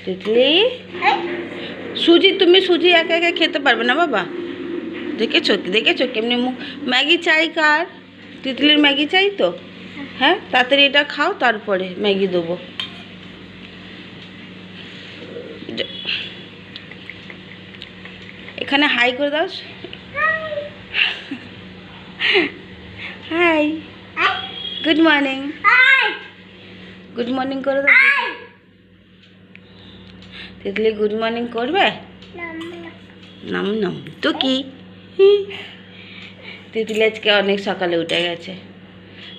তিতলি, সুজি তুমি সুজি একা একা খেতে পারবে না বাবা। দেখেছো দেখেছো কেমনি মুখ। ম্যাগি চাই কার? তিতলির ম্যাগি চাই তো। হ্যাঁ, তাড়াতাড়ি এটা খাও, তারপরে ম্যাগি দেবো। এখানে হাই করে দাও। Hi, good morning. Good morning করে দাও। তিতলি গুড মর্নিং করবে? নাম নাম তো কি? তিতলি আজকে অনেক সকালে উঠে গেছে।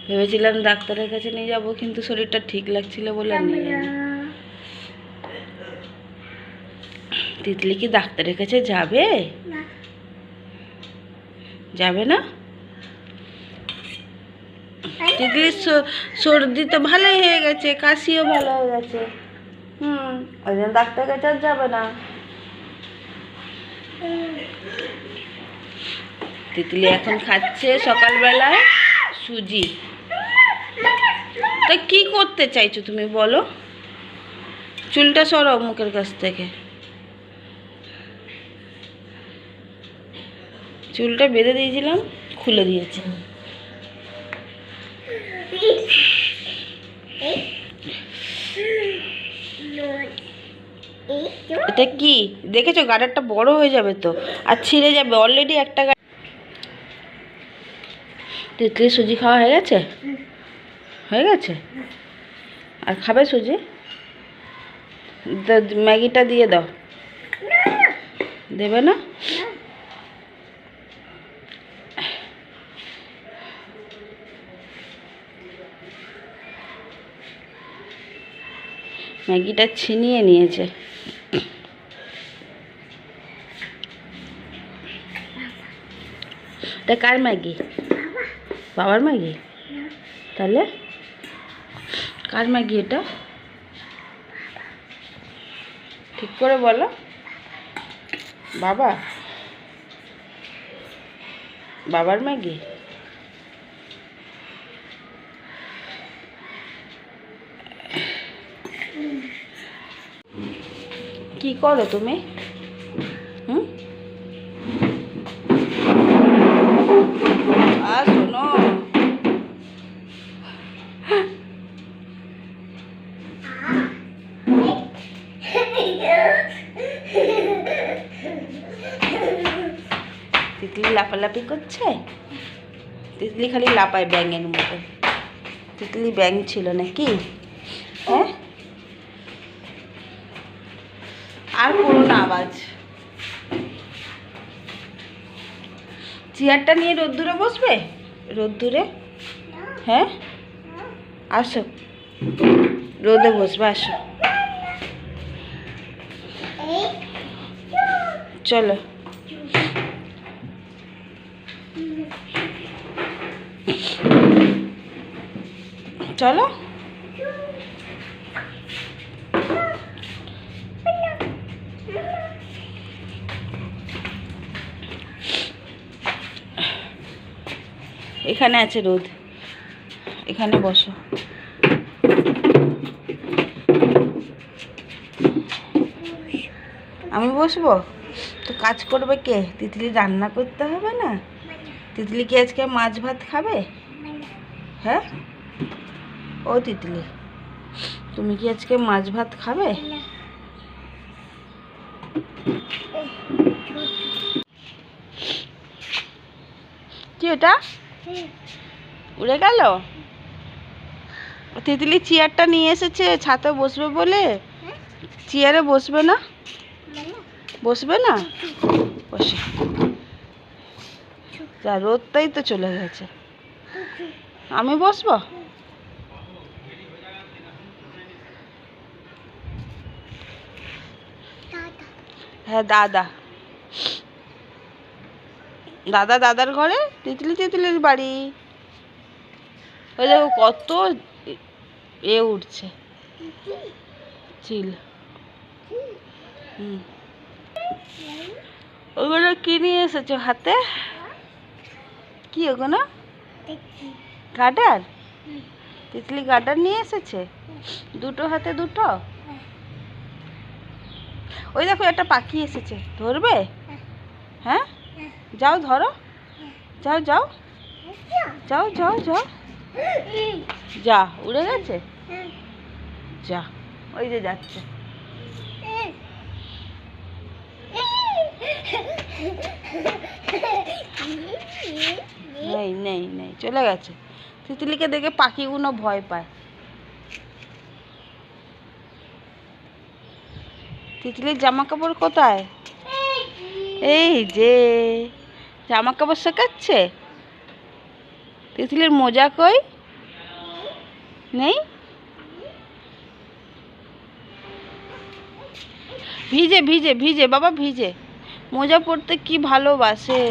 ভেবেছিলাম ডাক্তারের কাছে নিয়ে যাবো, কিন্তু শরীরটা ঠিক লাগছিল বলে নিয়ে যাইনি। তিতলি কি ডাক্তারের কাছে যাবে? যাবে না? তিতলির সর্দি তো ভালোই হয়ে গেছে, কাশিও ভালো হয়ে গেছে। ওই জন্য ডাক্তারের কাছে আর যাবে না। তিতলি এখন খাচ্ছে সকালবেলায় সুজি। তা কি করতে চাইছো তুমি বলো? চুলটা সরাও মুখের কাছ থেকে। চুলটা বেঁধে দিয়েছিলাম, খুলে দিয়েছে। এটা কি দেখেছো? গার্ডারটা বড় হয়ে যাবে তো, আর ছিঁড়ে যাবে। অলরেডি একটা তিতলি সুজি খাওয়া হয়ে গেছে? হয়ে গেছে? আর খাবে সুজি? ম্যাগিটা দিয়ে দাও। দেবে না? ম্যাগিটা ছিনিয়ে নিয়েছে। এটা কার ম্যাগি? বাবার ম্যাগি? তাহলে কার ম্যাগি এটা? ঠিক করে বলো। বাবা? বাবার ম্যাগি? কি করো তুমি? শোনো, তিতলি লাফালাফি করছে। তিতলি খালি লাফায় ব্যাঙের মতো। তিতলি ব্যাঙ ছিল নাকি? হ্যাঁ, আর করো না আওয়াজ। চেয়ারটা নিয়ে রোদ্দুরে বসবে? রোদ্দুরে? হ্যাঁ, আসো, রোদে বসবে, আসো। চলো, চলো। এখানে আছে রোদ, এখানে বসো। আমি বসবো তো? কাজ করবে কে? তিতলি রান্না করতে হবে না? তিতলি কি আজকে মাছ ভাত খাবে? হ্যাঁ, ও তিতলি, তুমি কি আজকে মাছ ভাত খাবে? কি এটা উড়ে গেল? তিতলি চেয়ারটা নিয়ে এসেছে ছাতে বসবে বলে। চেয়ারে বসবে না? বসবে না? বসে যা, রোদটাই তো চলে গেছে। আমি বসবো? হ্যাঁ, দাদা দাদা দাদার ঘরে। তিতলি তিতলির বাড়ি। ওই দেখো কত উঠছে চিল। ওগুলো কি নিয়ে এসেছো হাতে? কি ওগুলো? গার্ডার? তিতলি গার্ডার নিয়ে এসেছে? দুটো হাতে দুটো? ওই দেখো একটা পাখি এসেছে, ধরবে? হ্যাঁ, যাও ধরো, যাও যাও যাও যাও যাও, যা উড়ে গেছে, যা ওই যে যাচ্ছে। নেই নেই নেই, চলে গেছে। তিতলিকে দেখে পাখিগুলো ভয় পায়। তিতলির জামা কাপড় কোথায়? এই যে জামা কাপড় শেখাচ্ছে। তিতলির মোজা কই? নেই। ভিজে ভিজে ভিজে বাবা, ভিজে। মোজা পরতে কি ভালোবাসে।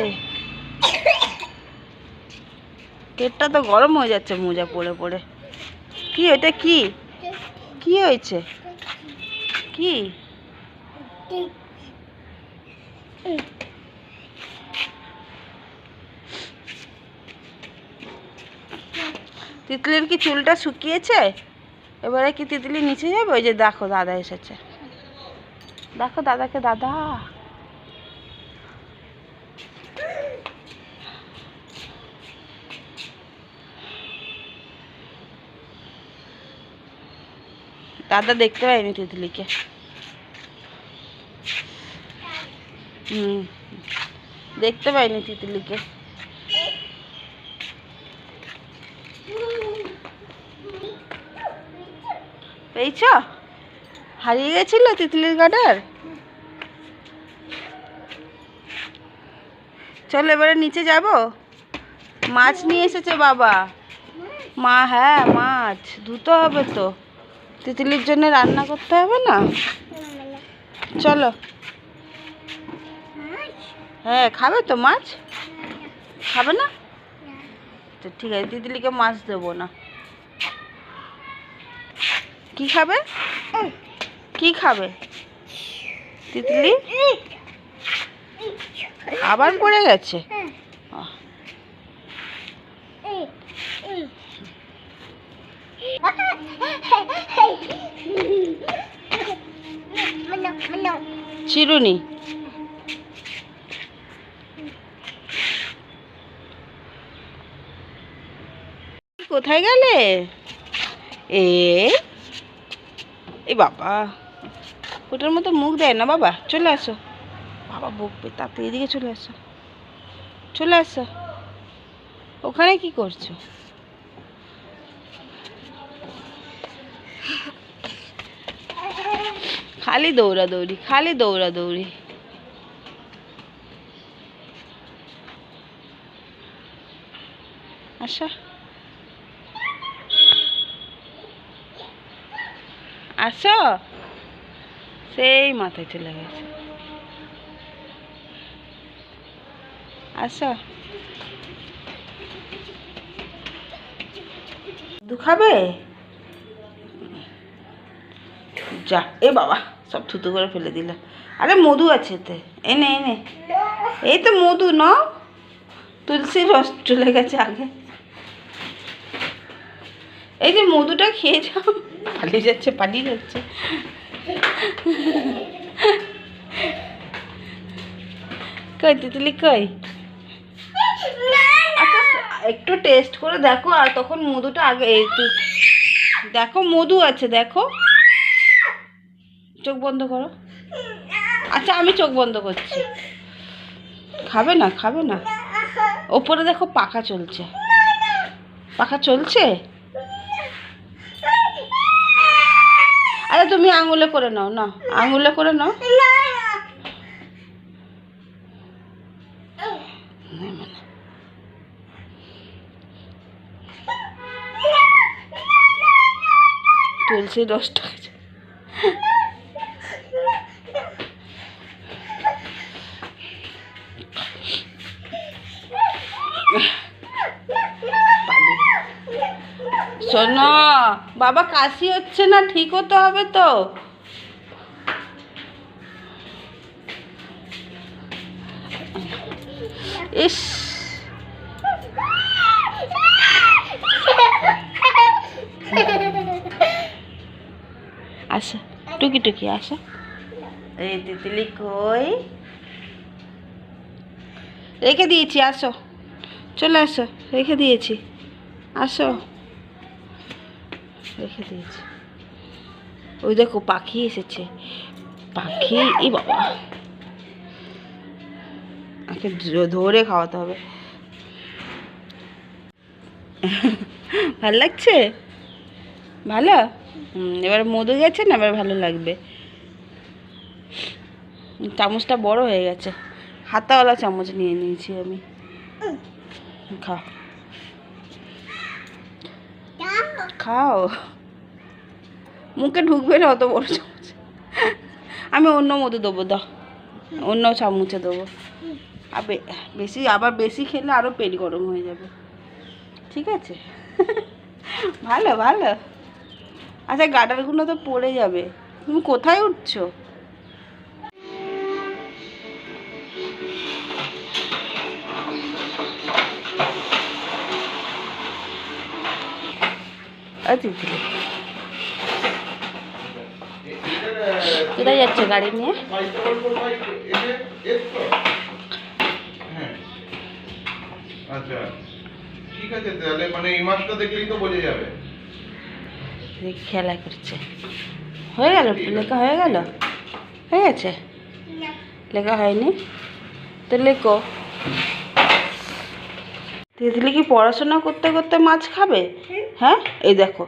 পেটটা তো গরম হয়ে যাচ্ছে মোজা পরে পরে। কি এটা? কি কি হয়েছে? কি? তিতলির কি চুলটা শুকিয়েছে? এবারে কি তিতলি নিচে যাবে? ওই যে দেখো দাদা এসেছে, দেখো দাদাকে, দাদা। দাদা দেখতে পাইনি তিতলিকে। দেখতে পাইনি তিতলিকে। পেয়েছ? হারিয়ে গেছিল তিতলির গার্ডার। চলো এবারে নিচে যাব। মাছ নিয়ে এসেছে বাবা। মা, হ্যাঁ মাছ ধুতে হবে তো, তিতলির জন্য রান্না করতে হবে না। চলো। হ্যাঁ খাবে তো মাছ? খাবে না তো ঠিক আছে, তিতলিকে মাছ দেবো না। কি খাবে? কি খাবে তিতলি? আবার পড়ে গেছে। চিরুনি। কোথায় গেলে? এই বাবা, ওটার মতো মুখ দেয় না বাবা। চলে আসো, বাবা বকবে, তাতে এদিকে চলে আসো, চলে আসো। ওখানে কি করছো? খালি দৌড়াদৌড়ি, খালি দৌড়াদৌড়ি। আচ্ছা আসো, সেই মাথায় চলে গেছে। আসো, খাবে? যা, এ বাবা সব থুতু করে ফেলে দিল। আরে মধু আছে এতে, এনে এনে। এই তো মধু নাও, তুলসীর রস চলে গেছে আগে। এই যে মধুটা খেয়ে যাও। পালিয়ে যাচ্ছে, পালিয়ে যাচ্ছে। কই তিতলি কই? আচ্ছা একটু টেস্ট করে দেখো, আর তখন মধুটা আগে একটু দেখো, মধু আছে দেখো। চোখ বন্ধ করো। আচ্ছা আমি চোখ বন্ধ করছি। খাবে না, খাবে না। ওপরে দেখো পাখা চলছে, পাখা চলছে। আরে তুমি আঙুলে করে নাও, না আঙুলে করে নাও। তুলসীর রসটা শোনো বাবা, কাশি হচ্ছে না, ঠিক হতে হবে তো। ইস, আসো টুকি টুকি আসো। এই তিতলি কই? রেখে দিয়েছি, আসো, চলে আসো, রেখে দিয়েছি, আসো, রেখে দিয়েছি। ওই দেখো পাখি এসেছে, পাখি, ই বাবা, ওকে ধরে খাওয়াতে হবে। ভাল লাগছে? ভালো? এবার মধু গেছে না, এবার ভালো লাগবে। চামচটা বড় হয়ে গেছে, হাতাওয়ালা চামচ নিয়ে নিয়েছি আমি। খাও খাও, মুখে ঢুকবে না অত বড় চামচ। আমি অন্য মধু দেবো, দাও, অন্য চামচে দেবো। আর বেশি, আবার বেশি খেলে আরও পেট গরম হয়ে যাবে, ঠিক আছে? ভালো ভালো। আচ্ছা, গাডারগুলো তো পড়ে যাবে, তুমি কোথায় উঠছো? তিতলি কোথায় যাচ্ছে গাড়ি নিয়ে? আচ্ছা ঠিক আছে, তাহলে মানে এই মাছটা দেখলেই তো বোঝা যাবে। খেলা করছে। হয়ে গেল, লেখা হয়ে গেল? হয়ে গেছে? লেখা হয়নি তো লেখো। তিতলি কি পড়াশোনা করতে করতে মাছ খাবে? হ্যাঁ, এই দেখো,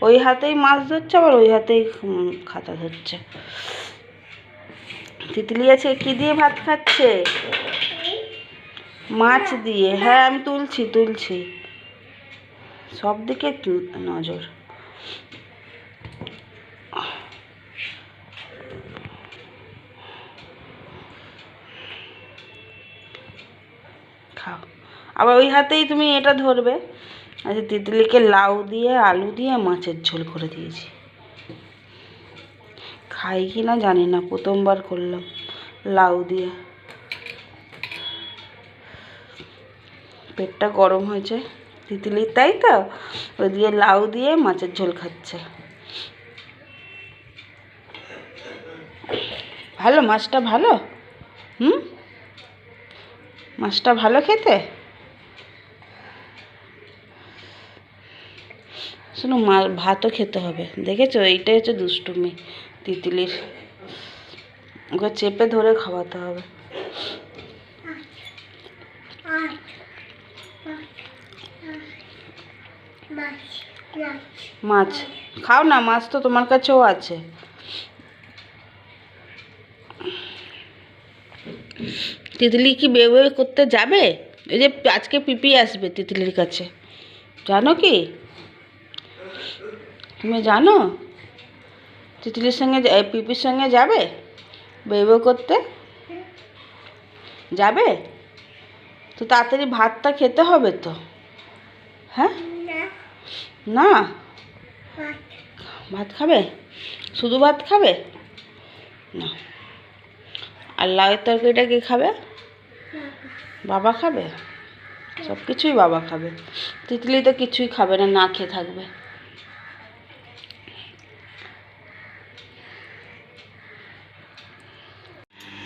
ওই হাতেই মাছ ধরছে, আবার ওই হাতেই খাতা ধরছে। তিতলি আছে কি দিয়ে ভাত খাচ্ছে? মাছ দিয়ে। হ্যাঁ, আমি তুলছি তুলছি, সব দিকে নজর। খাও, আবার ওই হাতেই তুমি এটা ধরবে। আচ্ছা, তিতলিকে লাউ দিয়ে আলু দিয়ে মাছের ঝোল করে দিয়েছি। খাই কি না জানি না, প্রথমবার করলাম লাউ দিয়ে। পেটটা গরম হয়েছে তিতলির, তাই তো ওই দিয়ে লাউ দিয়ে মাছের ঝোল খাচ্ছে। ভালো মাছটা, ভালো। মাছটা ভালো খেতে। শোনো, ভাতও খেতে হবে, দেখেছো? এইটাই হচ্ছে দুষ্টুমি তিতলির, ওকে চেপে ধরে খাওয়াতে হবে। মাছ খাও না, মাছ তো তোমার কাছেও আছে। তিতলি কি বেউ করতে যাবে? এই যে আজকে পিপি আসবে তিতলির কাছে, জানো কি? তুমি জানো তিতলির সঙ্গে, পিপির সঙ্গে যাবে বেউ করতে? যাবে তো, তাড়াতাড়ি ভাতটা খেতে হবে তো। হ্যাঁ, না ভাত খাবে? শুধু ভাত খাবে না? আর লাউয়ের তরকারিটা কে খাবে? বাবা খাবে? সব কিছুই বাবা খাবে। তিতলি তো কিছুই খাবে না, না খেয়ে থাকবে।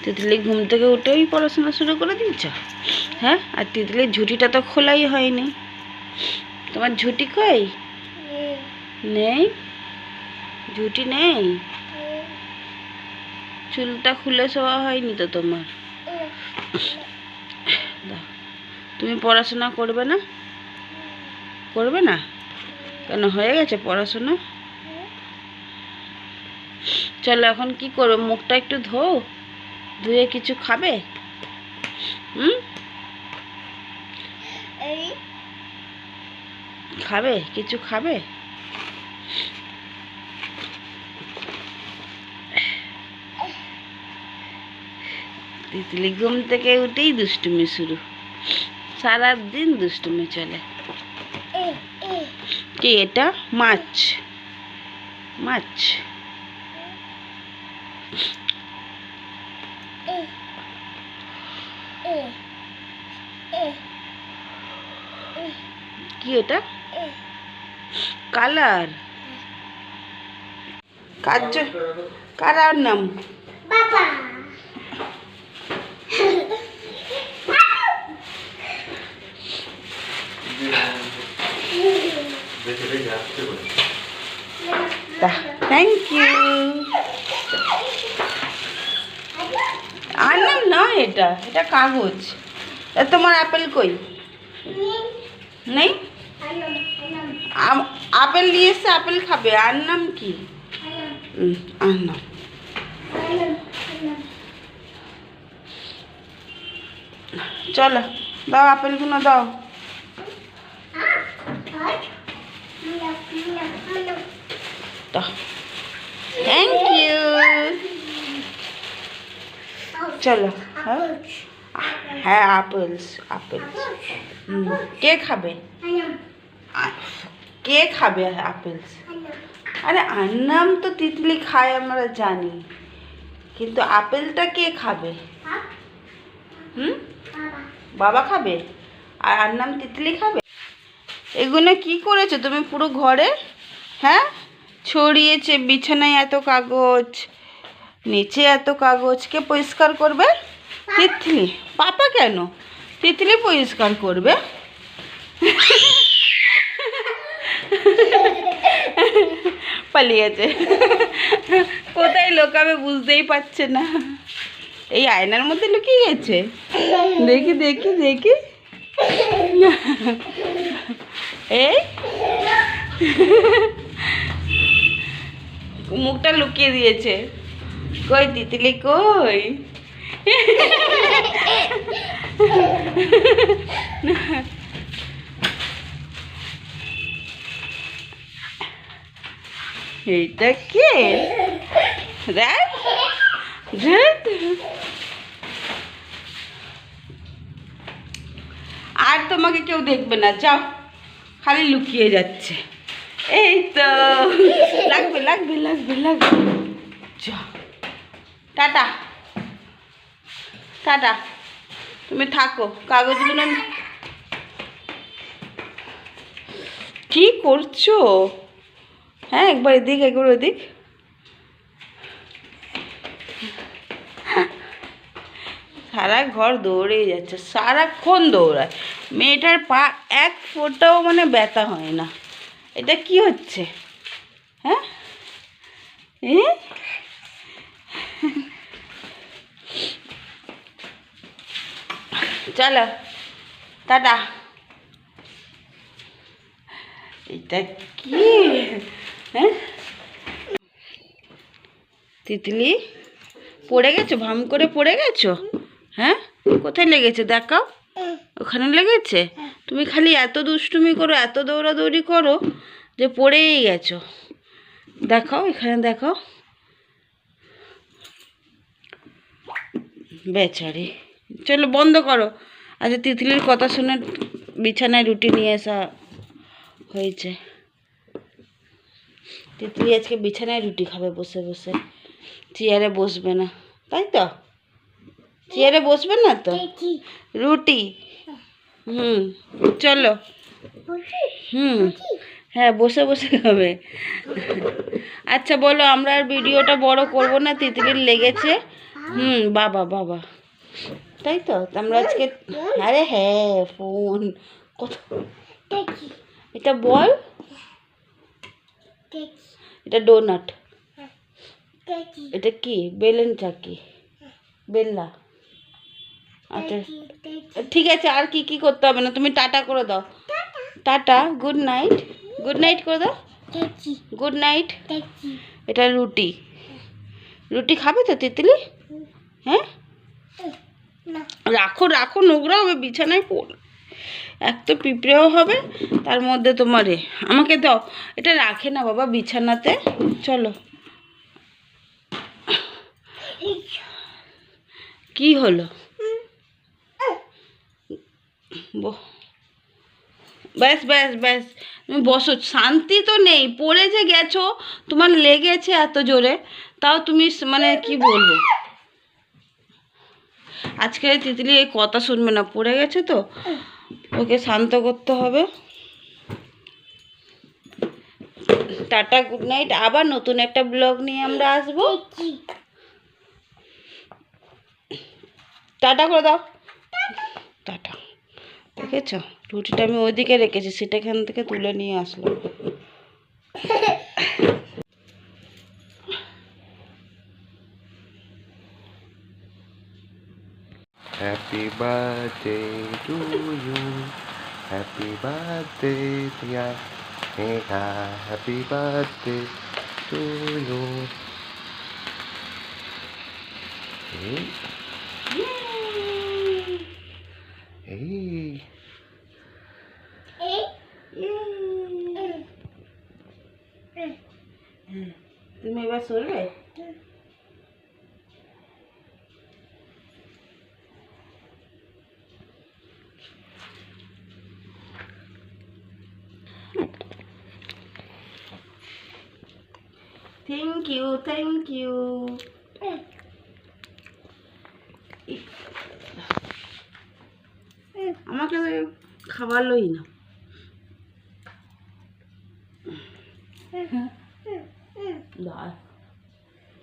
তিতলি ঘুম থেকে উঠেই পড়াশোনা শুরু করে দিয়েছ? হ্যাঁ, আর তিতলির ঝুঁটিটা তো খোলাই হয়নি। তোমার ঝুঁটি কই? নেই, ঝুঁটি নেই, চুলটা খুলে শোয়া হয়নি তো তোমার। তুমি পড়াশোনা করবে না? করবে না কেন? হয়ে গেছে পড়াশোনা। চলো, এখন কি করবে? মুখটা একটু ধুয়ে কিছু খাবে? খাবে, কিছু খাবে? তিতলি ঘুম থেকে উঠেই দুষ্টুমি শুরু, সারাদিন দুষ্টুমি চলে। কি এটা? মাছ, মাছ। কি এটা? কালার? কার নাম? Thank you. আনলাম না, এটা এটা কাগজ। তোমার আপেল কই? নেই? আপেল নিয়ে এসছে, আপেল খাবে। আর নাম কি? আনলাম। চলো দাও, আপেলগুলো দাও। Thank you. চলো। হ্যাঁ আপেলস, আপেলস। কে খাবে? কে খাবে আপেলস? আরে আন্নাম তো তিতলি খায় আমরা জানি, কিন্তু আপেলটা কে খাবে? বাবা খাবে, আর আন্নাম তিতলি খাবে। এগুলো কি করেছো তুমি পুরো ঘরে? হ্যাঁ, ছড়িয়েছে বিছানায় এত কাগজ, নিচে এত কাগজ। কে পরিষ্কার করবে? তিতলি। পাপা কেন? তিতলি পরিষ্কার করবে। পালিয়েছে। কোথায় লোকাবে বুঝতেই পারছে না। এই আয়নার মধ্যে লুকিয়ে গেছে। দেখি দেখি দেখি। এই মুখটা লুকিয়ে দিয়েছে। কই তিতলি কই? এইটা কে? দেখ দেখ। আর তোমাকে কেউ দেখবে না, যাও। খালি লুকিয়ে যাচ্ছে। এই তো লাগবে লাগবে লাগবে লাগবে। যাও, টাটা টাটা। তুমি থাকো, কাগজগুলো। কি করছো? হ্যাঁ, একবার এদিক একবার ওদিক। সারা ঘর দৌড়েই যাচ্ছে, সারাক্ষণ দৌড়ায়। মেয়েটার পা এক ফোঁটাও মানে ব্যথা হয় না। এটা কি হচ্ছে? হ্যাঁ, চলো টাটা। এটা কি? হ্যাঁ, তিতলি পড়ে গেছো, ভাম করে পড়ে গেছো? হ্যাঁ, কোথায় লেগেছে দেখাও। ওখানে লেগেছে? তুমি খালি এত দুষ্টুমি করো, এত দৌড়াদৌড়ি করো যে পড়েই গেছো। দেখাও, এখানে দেখাও। বেচারি। চলো বন্ধ করো। আচ্ছা, তিতলির কথা শুনে বিছানায় রুটি নিয়ে আসা হয়েছে। তিতলি আজকে বিছানায় রুটি খাবে বসে বসে, চেয়ারে বসবে না, তাই তো? চেয়ারে বসবে না তো? রুটি। চলো। হ্যাঁ, বসে বসে খাবে। আচ্ছা বলো, আমরা আর ভিডিওটা বড় করব না, তিতলির লেগেছে। বাবা বাবা, তাই তো? আমরা আজকে, আরে হ্যাঁ ফোন কত। এটা বল, এটা ডোনাট। এটা কি? বেলেন চাকি, বেল্লা। আচ্ছা ঠিক আছে, আর কি কি করতে হবে না, তুমি টাটা করে দাও। Tata, good night. Good night করে দাও। Good night. এটা রুটি। রুটি খাবে তো তিতলি? হ্যাঁ, রাখো রাখো, নোংরা হবে, বিছানায় পড়। এক তো পিঁপড়েও হবে, তার মধ্যে তোমার আমাকে দাও। এটা রাখে না বাবা বিছানাতে। চলো। কি হলো? ব্যাস ব্যাস ব্যাস, তুমি বসো। শান্তি তো নেই, পড়ে যে গেছো, তোমার লেগেছে এত জোরে, তাও তুমি মানে কি বলবো। আজকে তিতলি এই কথা শুনবে না, পড়ে গেছে তো, ওকে শান্ত করতে হবে। Tata, good night. আবার নতুন একটা ব্লগ নিয়ে আমরা আসবো। টাটা করে দাও। টাটা। দেখেছ, রুটিটা আমি ওইদিকে রেখেছি, সেটা এখান থেকে তুলে নিয়ে আসলাম। Happy birthday to you. Happy birthday, dear Megha. Happy birthday to you. Hey, hey. তুমি এবার সরবে? Thank you, thank you. আমাকে খাওয়ালোই না।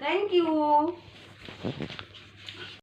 Thank you.